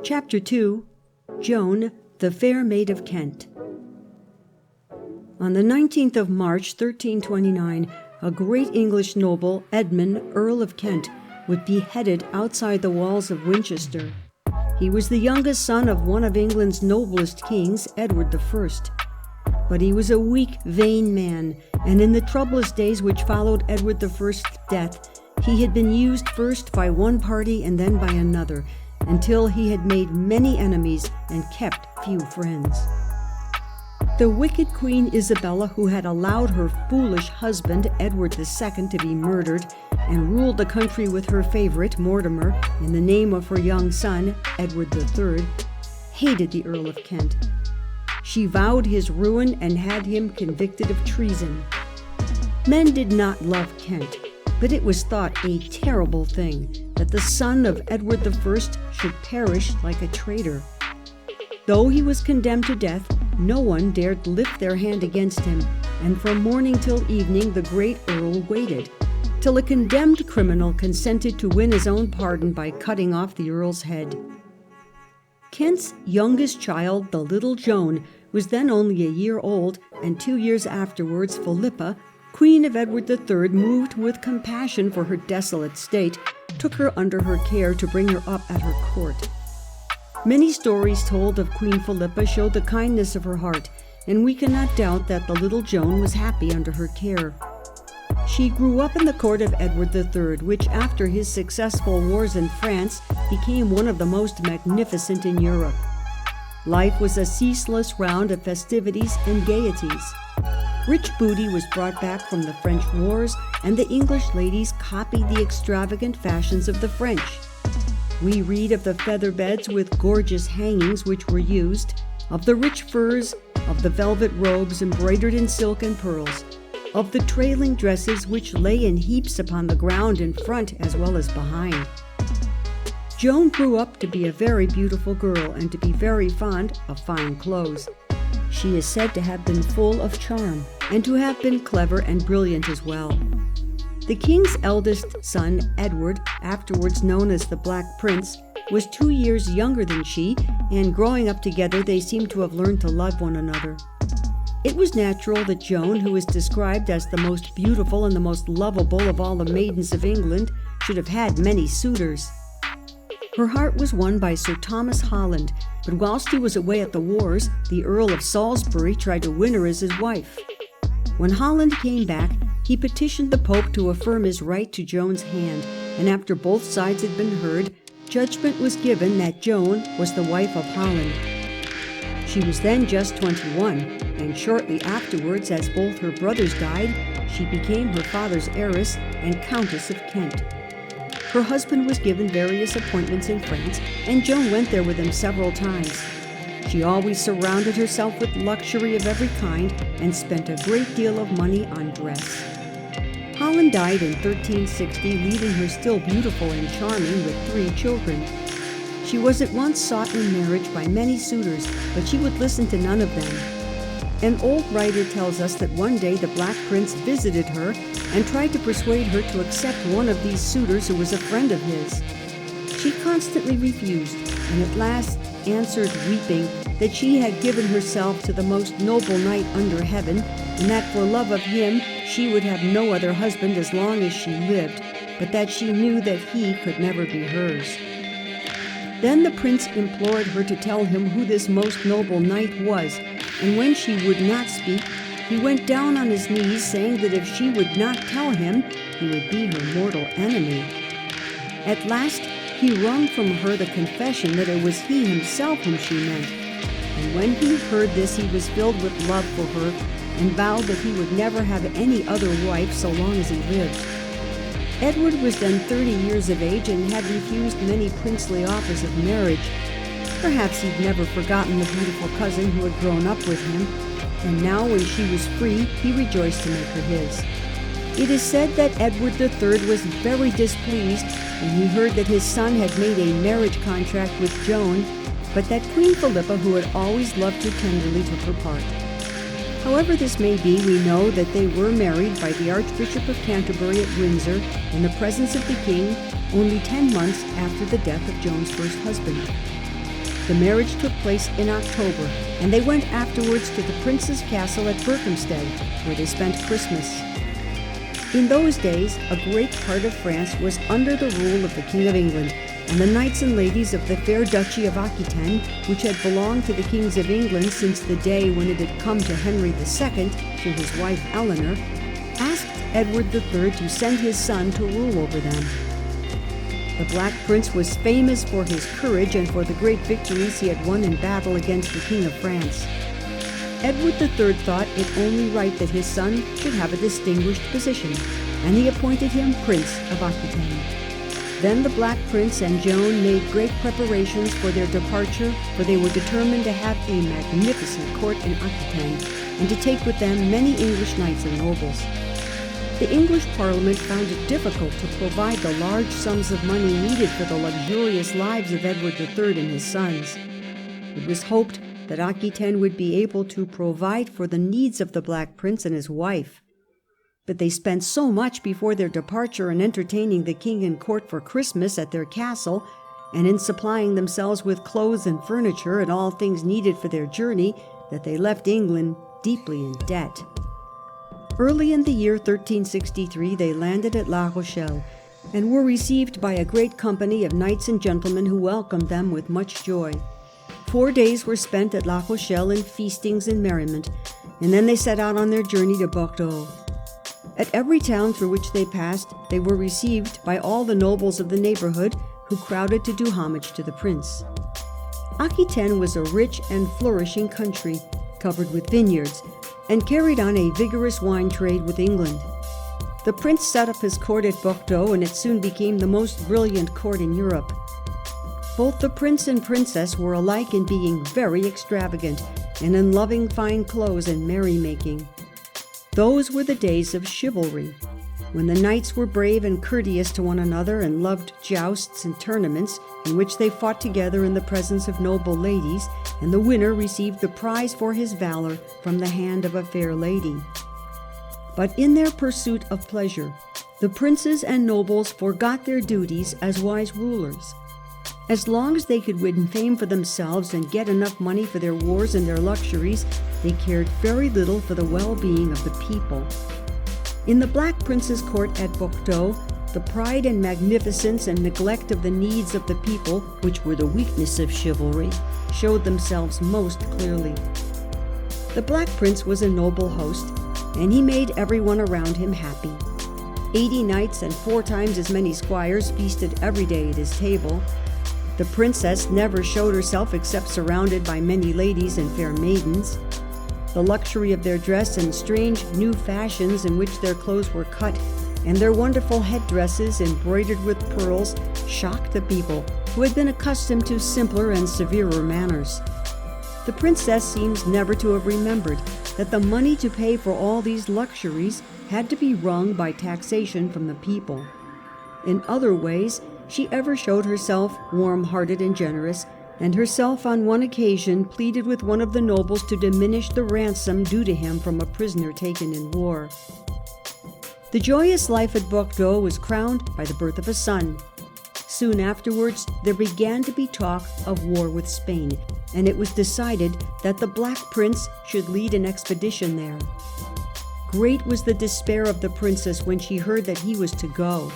Chapter 2. Joan, the Fair Maid of Kent. On the 19th of March, 1329, a great English noble, Edmund, Earl of Kent, was beheaded outside the walls of Winchester. He was the youngest son of one of England's noblest kings, Edward I. But he was a weak, vain man, and in the troublous days which followed Edward I's death, he had been used first by one party and then by another, until he had made many enemies and kept few friends. The wicked Queen Isabella, who had allowed her foolish husband, Edward II, to be murdered, and ruled the country with her favorite, Mortimer, in the name of her young son, Edward III, hated the Earl of Kent. She vowed his ruin and had him convicted of treason. Men did not love Kent, but it was thought a terrible thing that the son of Edward I should perish like a traitor. Though he was condemned to death, no one dared lift their hand against him, and from morning till evening the great Earl waited, till a condemned criminal consented to win his own pardon by cutting off the Earl's head. Kent's youngest child, the little Joan, was then only a year old, and 2 years afterwards Philippa, Queen of Edward III, moved with compassion for her desolate state, took her under her care to bring her up at her court. Many stories told of Queen Philippa show the kindness of her heart, and we cannot doubt that the little Joan was happy under her care. She grew up in the court of Edward III, which after his successful wars in France became one of the most magnificent in Europe. Life was a ceaseless round of festivities and gaieties. Rich booty was brought back from the French wars, and the English ladies copied the extravagant fashions of the French. We read of the feather beds with gorgeous hangings which were used, of the rich furs, of the velvet robes embroidered in silk and pearls, of the trailing dresses which lay in heaps upon the ground in front as well as behind. Joan grew up to be a very beautiful girl and to be very fond of fine clothes. She is said to have been full of charm and to have been clever and brilliant as well. The king's eldest son, Edward, afterwards known as the Black Prince, was 2 years younger than she, and growing up together they seem to have learned to love one another. It was natural that Joan, who is described as the most beautiful and the most lovable of all the maidens of England, should have had many suitors. Her heart was won by Sir Thomas Holland, but whilst he was away at the wars, the Earl of Salisbury tried to win her as his wife. When Holland came back, he petitioned the Pope to affirm his right to Joan's hand, and after both sides had been heard, judgment was given that Joan was the wife of Holland. She was then just 21, and shortly afterwards, as both her brothers died, she became her father's heiress and Countess of Kent. Her husband was given various appointments in France, and Joan went there with him several times. She always surrounded herself with luxury of every kind and spent a great deal of money on dress. Holland died in 1360, leaving her still beautiful and charming with 3 children. She was at once sought in marriage by many suitors, but she would listen to none of them. An old writer tells us that one day the Black Prince visited her and tried to persuade her to accept one of these suitors who was a friend of his. She constantly refused, and at last answered, weeping, that she had given herself to the most noble knight under heaven, and that for love of him she would have no other husband as long as she lived, but that she knew that he could never be hers. Then the prince implored her to tell him who this most noble knight was, and when she would not speak, he went down on his knees, saying that if she would not tell him, he would be her mortal enemy. At last, he wrung from her the confession that it was he himself whom she meant. And when he heard this, he was filled with love for her, and vowed that he would never have any other wife so long as he lived. Edward was then 30 years of age and had refused many princely offers of marriage. Perhaps he'd never forgotten the beautiful cousin who had grown up with him, and now when she was free, he rejoiced to make her his. It is said that Edward III was very displeased when he heard that his son had made a marriage contract with Joan, but that Queen Philippa, who had always loved her tenderly, took her part. However this may be, we know that they were married by the Archbishop of Canterbury at Windsor in the presence of the king only 10 months after the death of Joan's first husband. The marriage took place in October, and they went afterwards to the prince's castle at Berkhamsted, where they spent Christmas. In those days, a great part of France was under the rule of the King of England, and the knights and ladies of the fair duchy of Aquitaine, which had belonged to the kings of England since the day when it had come to Henry II through his wife Eleanor, asked Edward III to send his son to rule over them. The Black Prince was famous for his courage and for the great victories he had won in battle against the King of France. Edward III thought it only right that his son should have a distinguished position, and he appointed him Prince of Aquitaine. Then the Black Prince and Joan made great preparations for their departure, for they were determined to have a magnificent court in Aquitaine, and to take with them many English knights and nobles. The English Parliament found it difficult to provide the large sums of money needed for the luxurious lives of Edward III and his sons. It was hoped that Aquitaine would be able to provide for the needs of the Black Prince and his wife. But they spent so much before their departure in entertaining the king and court for Christmas at their castle, and in supplying themselves with clothes and furniture and all things needed for their journey, that they left England deeply in debt. Early in the year 1363 they landed at La Rochelle, and were received by a great company of knights and gentlemen who welcomed them with much joy. 4 days were spent at La Rochelle in feastings and merriment, and then they set out on their journey to Bordeaux. At every town through which they passed, they were received by all the nobles of the neighborhood, who crowded to do homage to the prince. Aquitaine was a rich and flourishing country, covered with vineyards, and carried on a vigorous wine trade with England. The prince set up his court at Bordeaux, and it soon became the most brilliant court in Europe. Both the prince and princess were alike in being very extravagant, and in loving fine clothes and merrymaking. Those were the days of chivalry, when the knights were brave and courteous to one another, and loved jousts and tournaments in which they fought together in the presence of noble ladies, and the winner received the prize for his valor from the hand of a fair lady. But in their pursuit of pleasure, the princes and nobles forgot their duties as wise rulers. As long as they could win fame for themselves and get enough money for their wars and their luxuries, they cared very little for the well-being of the people. In the Black Prince's court at Bordeaux, the pride and magnificence and neglect of the needs of the people, which were the weakness of chivalry, showed themselves most clearly. The Black Prince was a noble host, and he made everyone around him happy. 80 knights and 4 times as many squires feasted every day at his table. The princess never showed herself except surrounded by many ladies and fair maidens. The luxury of their dress and strange new fashions in which their clothes were cut, and their wonderful headdresses embroidered with pearls, shocked the people who had been accustomed to simpler and severer manners. The princess seems never to have remembered that the money to pay for all these luxuries had to be wrung by taxation from the people. In other ways, she ever showed herself warm-hearted and generous, and herself on one occasion pleaded with one of the nobles to diminish the ransom due to him from a prisoner taken in war. The joyous life at Bordeaux was crowned by the birth of a son. Soon afterwards, there began to be talk of war with Spain, and it was decided that the Black Prince should lead an expedition there. Great was the despair of the princess when she heard that he was to go.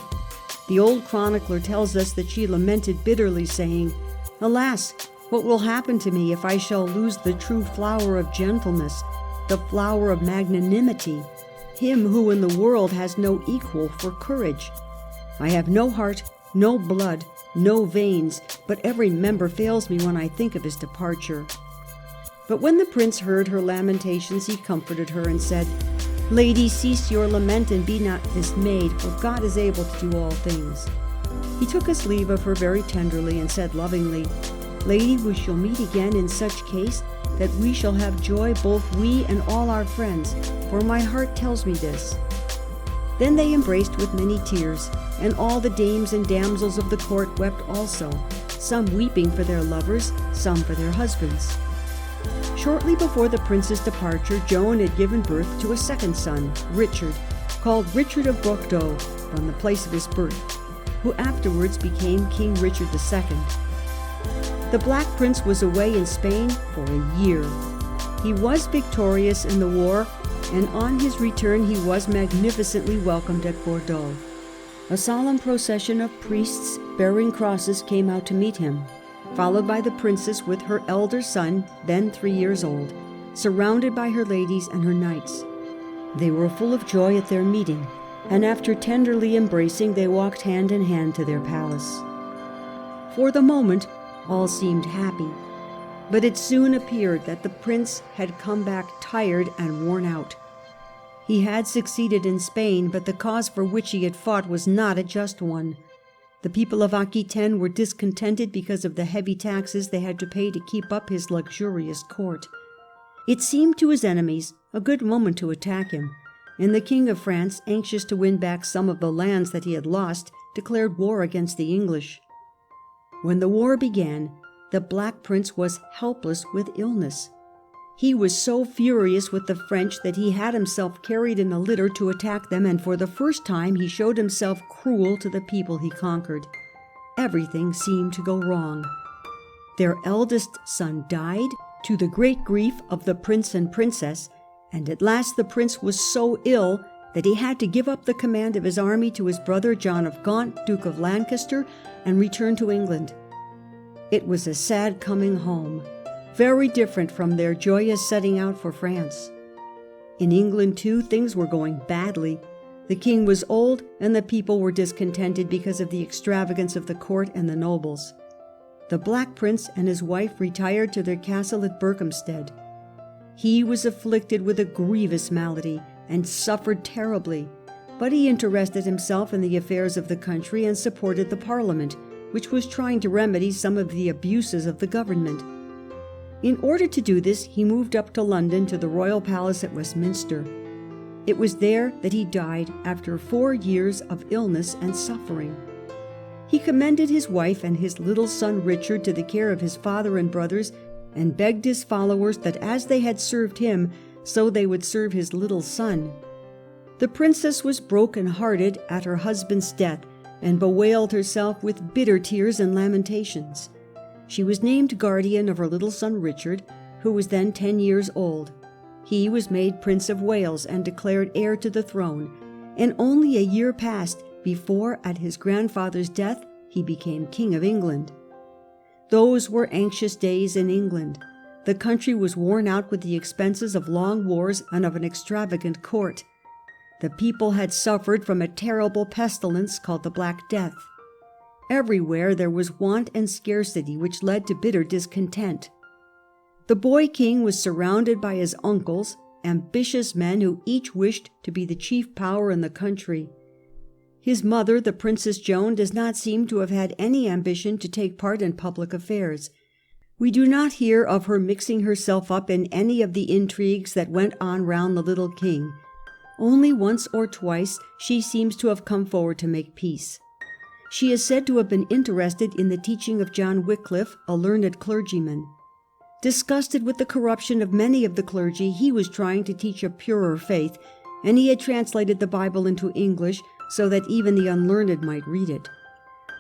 The old chronicler tells us that she lamented bitterly, saying, "Alas, what will happen to me if I shall lose the true flower of gentleness, the flower of magnanimity, him who in the world has no equal for courage? I have no heart, no blood, no veins, but every member fails me when I think of his departure." But when the prince heard her lamentations, he comforted her and said, "Lady, cease your lament and be not dismayed, for God is able to do all things." He took his leave of her very tenderly and said lovingly, "Lady, we shall meet again in such case that we shall have joy, both we and all our friends, for my heart tells me this." Then they embraced with many tears, and all the dames and damsels of the court wept also, some weeping for their lovers, some for their husbands. Shortly before the prince's departure, Joan had given birth to a second son, Richard, called Richard of Bordeaux, from the place of his birth, who afterwards became King Richard II. The Black Prince was away in Spain for a year. He was victorious in the war, and on his return he was magnificently welcomed at Bordeaux. A solemn procession of priests bearing crosses came out to meet him, followed by the princess with her elder son, then 3 years old, surrounded by her ladies and her knights. They were full of joy at their meeting, and after tenderly embracing, they walked hand in hand to their palace. For the moment, all seemed happy, but it soon appeared that the prince had come back tired and worn out. He had succeeded in Spain, but the cause for which he had fought was not a just one. The people of Aquitaine were discontented because of the heavy taxes they had to pay to keep up his luxurious court. It seemed to his enemies a good moment to attack him, and the King of France, anxious to win back some of the lands that he had lost, declared war against the English. When the war began, the Black Prince was helpless with illness. He was so furious with the French that he had himself carried in a litter to attack them, and for the first time he showed himself cruel to the people he conquered. Everything seemed to go wrong. Their eldest son died, to the great grief of the prince and princess, and at last the prince was so ill that he had to give up the command of his army to his brother John of Gaunt, Duke of Lancaster, and return to England. It was a sad coming home, very different from their joyous setting out for France. In England, too, things were going badly. The king was old, and the people were discontented because of the extravagance of the court and the nobles. The Black Prince and his wife retired to their castle at Berkhamsted. He was afflicted with a grievous malady and suffered terribly, but he interested himself in the affairs of the country and supported the Parliament, which was trying to remedy some of the abuses of the government. In order to do this, he moved up to London to the royal palace at Westminster. It was there that he died after 4 years of illness and suffering. He commended his wife and his little son Richard to the care of his father and brothers, and begged his followers that as they had served him, so they would serve his little son. The princess was broken-hearted at her husband's death, and bewailed herself with bitter tears and lamentations. She was named guardian of her little son Richard, who was then 10 years old. He was made Prince of Wales and declared heir to the throne, and only a year passed before, at his grandfather's death, he became King of England. Those were anxious days in England. The country was worn out with the expenses of long wars and of an extravagant court. The people had suffered from a terrible pestilence called the Black Death. Everywhere there was want and scarcity, which led to bitter discontent. The boy king was surrounded by his uncles, ambitious men who each wished to be the chief power in the country. His mother, the Princess Joan, does not seem to have had any ambition to take part in public affairs. We do not hear of her mixing herself up in any of the intrigues that went on round the little king. Only once or twice she seems to have come forward to make peace. She is said to have been interested in the teaching of John Wycliffe, a learned clergyman. Disgusted with the corruption of many of the clergy, he was trying to teach a purer faith, and he had translated the Bible into English so that even the unlearned might read it.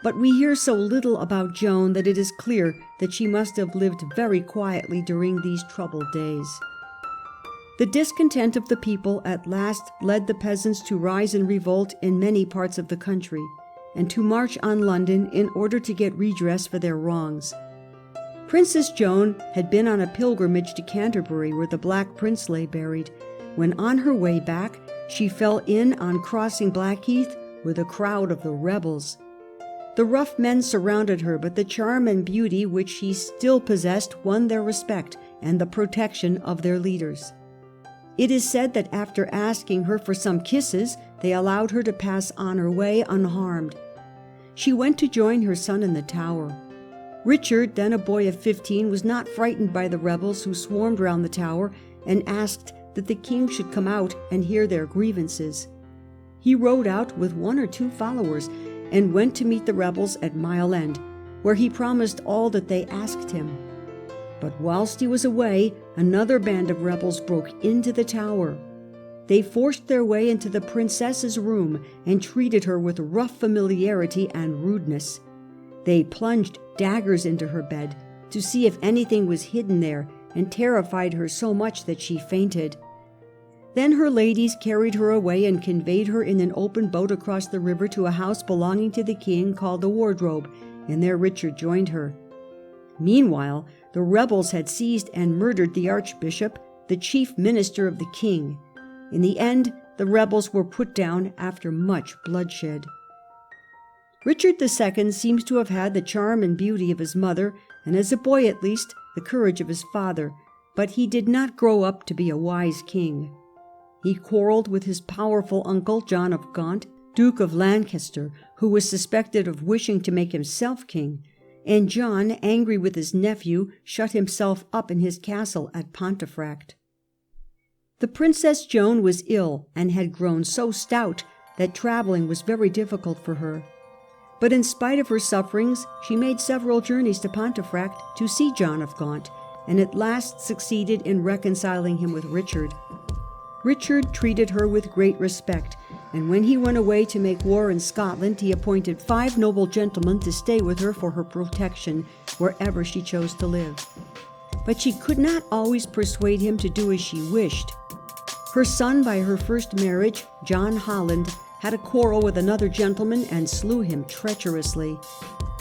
But we hear so little about Joan that it is clear that she must have lived very quietly during these troubled days. The discontent of the people at last led the peasants to rise in revolt in many parts of the country, and to march on London in order to get redress for their wrongs. Princess Joan had been on a pilgrimage to Canterbury, where the Black Prince lay buried, when on her way back she fell in on crossing Blackheath with a crowd of the rebels. The rough men surrounded her, but the charm and beauty which she still possessed won their respect and the protection of their leaders. It is said that after asking her for some kisses, they allowed her to pass on her way unharmed. She went to join her son in the Tower. Richard, then a boy of 15, was not frightened by the rebels who swarmed round the Tower and asked that the king should come out and hear their grievances. He rode out with 1 or 2 followers and went to meet the rebels at Mile End, where he promised all that they asked him. But whilst he was away, another band of rebels broke into the Tower. They forced their way into the princess's room and treated her with rough familiarity and rudeness. They plunged daggers into her bed, to see if anything was hidden there, and terrified her so much that she fainted. Then her ladies carried her away and conveyed her in an open boat across the river to a house belonging to the king called the Wardrobe, and there Richard joined her. Meanwhile, the rebels had seized and murdered the archbishop, the chief minister of the king. In the end, the rebels were put down after much bloodshed. Richard II seems to have had the charm and beauty of his mother, and as a boy at least, the courage of his father, but he did not grow up to be a wise king. He quarreled with his powerful uncle, John of Gaunt, Duke of Lancaster, who was suspected of wishing to make himself king, and John, angry with his nephew, shut himself up in his castle at Pontefract. The Princess Joan was ill and had grown so stout that travelling was very difficult for her. But in spite of her sufferings, she made several journeys to Pontefract to see John of Gaunt, and at last succeeded in reconciling him with Richard. Richard treated her with great respect, and when he went away to make war in Scotland, he appointed 5 noble gentlemen to stay with her for her protection wherever she chose to live. But she could not always persuade him to do as she wished. Her son by her first marriage, John Holland, had a quarrel with another gentleman and slew him treacherously.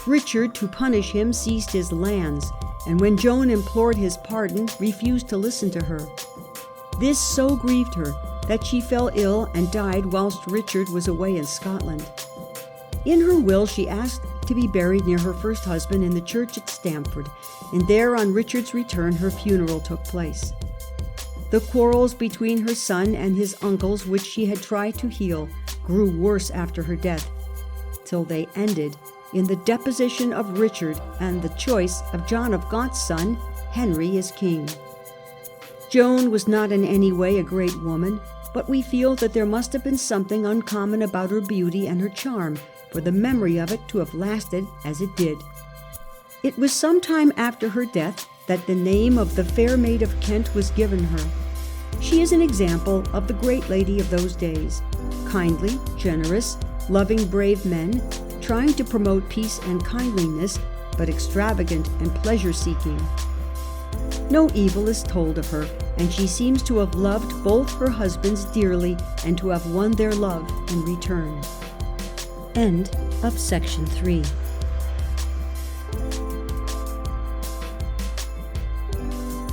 Richard, to punish him, seized his lands, and when Joan implored his pardon, refused to listen to her. This so grieved her that she fell ill and died whilst Richard was away in Scotland. In her will, she asked to be buried near her first husband in the church at Stamford, and there, on Richard's return, her funeral took place. The quarrels between her son and his uncles, which she had tried to heal, grew worse after her death, till they ended in the deposition of Richard and the choice of John of Gaunt's son, Henry, as king. Joan was not in any way a great woman, but we feel that there must have been something uncommon about her beauty and her charm for the memory of it to have lasted as it did. It was some time after her death that the name of the Fair Maid of Kent was given her. She is an example of the great lady of those days, kindly, generous, loving brave men, trying to promote peace and kindliness, but extravagant and pleasure-seeking. No evil is told of her, and she seems to have loved both her husbands dearly and to have won their love in return. End of section 3.